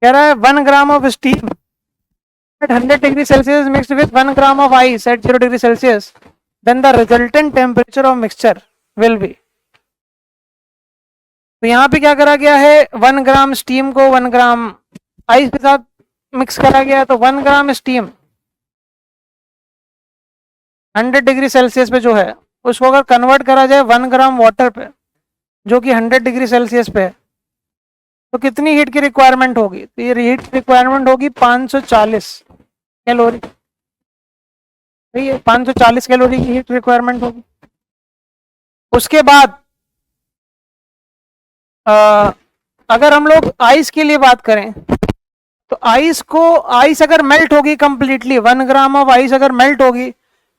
कह रहा है 1 gram of steam at 100 degree Celsius mixed with 1 gram of ice at 0 degree Celsius, then the resultant temperature of mixture will be. तो यहाँ पे क्या करा गया है, 1 ग्राम स्टीम को 1 ग्राम आइस के साथ मिक्स करा गया, तो 1 ग्राम स्टीम 100 डिग्री सेल्सियस पे जो है उसको अगर कन्वर्ट करा जाए 1 ग्राम वाटर पे जो कि 100 डिग्री सेल्सियस पे है, तो कितनी हीट की रिक्वायरमेंट होगी? तो ये हीट की रिक्वायरमेंट होगी 540 कैलोरी। सही है, 540 कैलोरी की हीट रिक्वायरमेंट होगी। उसके बाद अगर हम लोग आइस के लिए बात करें तो आइस अगर मेल्ट होगी कंप्लीटली, 1 ग्राम ऑफ आइस अगर मेल्ट होगी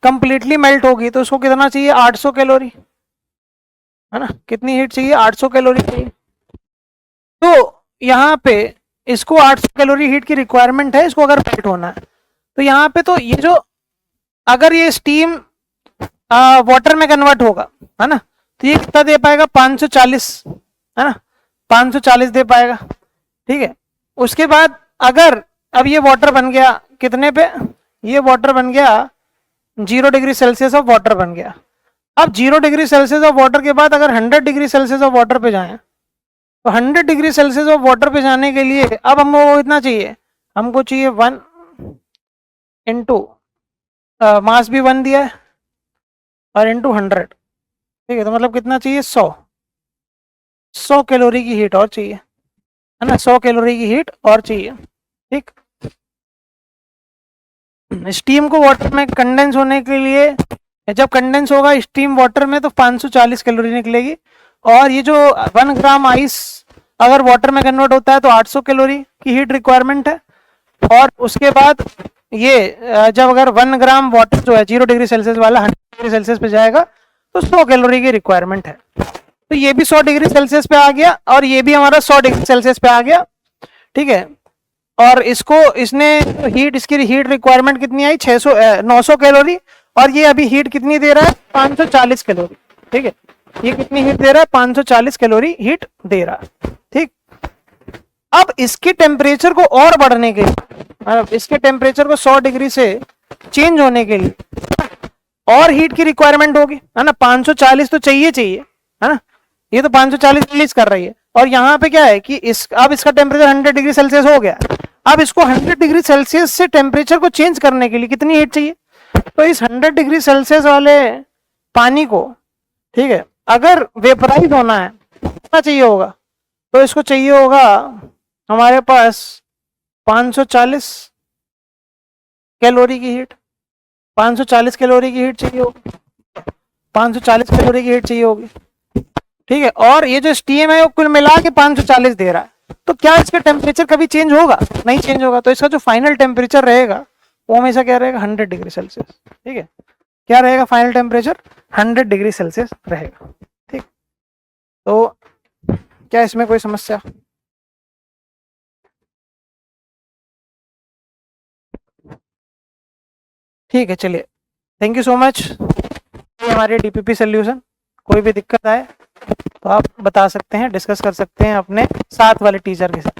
कंप्लीटली मेल्ट होगी तो उसको कितना चाहिए? 800 कैलोरी, है ना? कितनी हीट चाहिए? 800 कैलोरी चाहिए। तो यहाँ पे इसको 800 कैलोरी हीट की रिक्वायरमेंट है, इसको अगर मेल्ट होना है तो यहाँ पे तो ये जो अगर ये स्टीम वाटर में कन्वर्ट होगा, है ना, तो ये कितना दे पाएगा? 540, है ना, 540 दे पाएगा। ठीक है, उसके बाद अगर अब ये वाटर बन गया कितने पे? ये वाटर बन गया 0 डिग्री सेल्सियस ऑफ वाटर बन गया। अब 0 डिग्री सेल्सियस ऑफ वाटर के बाद अगर 100 डिग्री सेल्सियस ऑफ वाटर पे जाएं तो 100 डिग्री सेल्सियस ऑफ वाटर पे जाने के लिए अब हमको इतना चाहिए, हमको चाहिए 1 इंटू मास भी 1 दिया है और इंटू 100। ठीक है, तो मतलब कितना चाहिए? 100 कैलोरी की हीट और चाहिए, है ना, 100 कैलोरी की हीट और चाहिए। ठीक, स्टीम को वाटर में कंडेंस होने के लिए, जब कंडेंस होगा स्टीम वाटर में तो 540 कैलोरी निकलेगी, और ये जो 1 ग्राम आइस अगर वाटर में कन्वर्ट होता है तो 800 कैलोरी की हीट रिक्वायरमेंट है। और उसके बाद ये जब अगर 1 ग्राम वाटर जो है 0 डिग्री सेल्सियस वाला 100 डिग्री सेल्सियस पे जाएगा तो 100 कैलोरी की रिक्वायरमेंट है। तो ये भी 100 डिग्री सेल्सियस पे आ गया और ये भी हमारा 100 डिग्री सेल्सियस पे आ गया। ठीक है, और इसने इसकी हीट रिक्वायरमेंट कितनी आई? 900 कैलोरी, और ये अभी हीट कितनी दे रहा है? 540 कैलोरी। ठीक है, ये कितनी हीट दे रहा है? 540 कैलोरी हीट दे रहा है। ठीक, अब इसके टेम्परेचर को और बढ़ने के लिए, इसके टेम्परेचर को 100 डिग्री से चेंज होने के लिए और हीट की रिक्वायरमेंट होगी, है ना। 540 तो चाहिए, है ना, ये तो 540 रिलीज कर रही है, और यहाँ पे क्या है कि अब इसका टेम्परेचर 100 डिग्री सेल्सियस हो गया। अब इसको 100 डिग्री सेल्सियस से टेम्परेचर को चेंज करने के लिए कितनी हीट चाहिए? तो इस 100 डिग्री सेल्सियस वाले पानी को, ठीक है, अगर वेपराइज होना है कितना चाहिए होगा? तो इसको चाहिए होगा हमारे पास 540 कैलोरी की हीट, 540 कैलोरी की हीट चाहिए होगी, 540 कैलोरी की हीट चाहिए होगी। ठीक है, और ये जो स्टीम है वो कुल मिला के 540 दे रहा है, तो क्या इसका टेम्परेचर कभी चेंज होगा? नहीं चेंज होगा। तो इसका जो फाइनल टेम्परेचर रहेगा वो हमेशा क्या रहेगा? 100 डिग्री सेल्सियस। ठीक है, क्या रहेगा फाइनल टेम्परेचर? 100 डिग्री सेल्सियस रहेगा। ठीक, तो क्या इसमें कोई समस्या? ठीक है, चलिए, थैंक यू सो मच। हमारे डीपीपी सोल्यूशन, कोई भी दिक्कत आए तो आप बता सकते हैं, डिस्कस कर सकते हैं अपने साथ वाले टीचर के साथ।